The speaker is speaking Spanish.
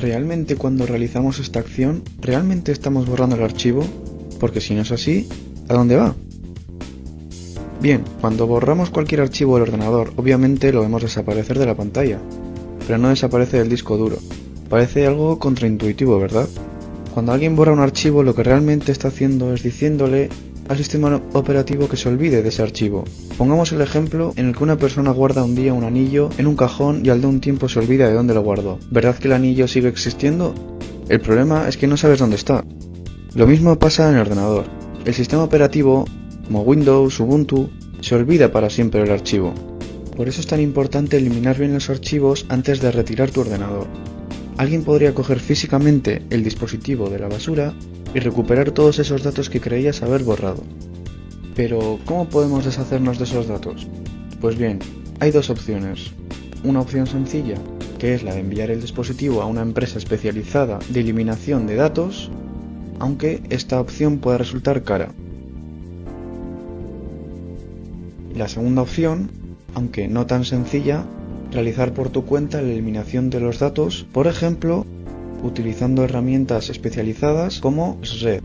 ¿realmente cuando realizamos esta acción, realmente estamos borrando el archivo? Porque si no es así, ¿a dónde va? Bien, cuando borramos cualquier archivo del ordenador, obviamente lo vemos desaparecer de la pantalla, pero no desaparece del disco duro. Parece algo contraintuitivo, ¿verdad? Cuando alguien borra un archivo, lo que realmente está haciendo es diciéndole al sistema operativo que se olvide de ese archivo. Pongamos el ejemplo en el que una persona guarda un día un anillo en un cajón y al de un tiempo se olvida de dónde lo guardó. ¿Verdad que el anillo sigue existiendo? El problema es que no sabes dónde está. Lo mismo pasa en el ordenador. El sistema operativo, como Windows, Ubuntu, se olvida para siempre el archivo. Por eso es tan importante eliminar bien los archivos antes de retirar tu ordenador. Alguien podría coger físicamente el dispositivo de la basura y recuperar todos esos datos que creías haber borrado. Pero, ¿cómo podemos deshacernos de esos datos? Pues bien, hay dos opciones. Una opción sencilla, que es la de enviar el dispositivo a una empresa especializada de eliminación de datos, aunque esta opción puede resultar cara. Y la segunda opción, aunque no tan sencilla, realizar por tu cuenta la eliminación de los datos, por ejemplo, utilizando herramientas especializadas como Shred.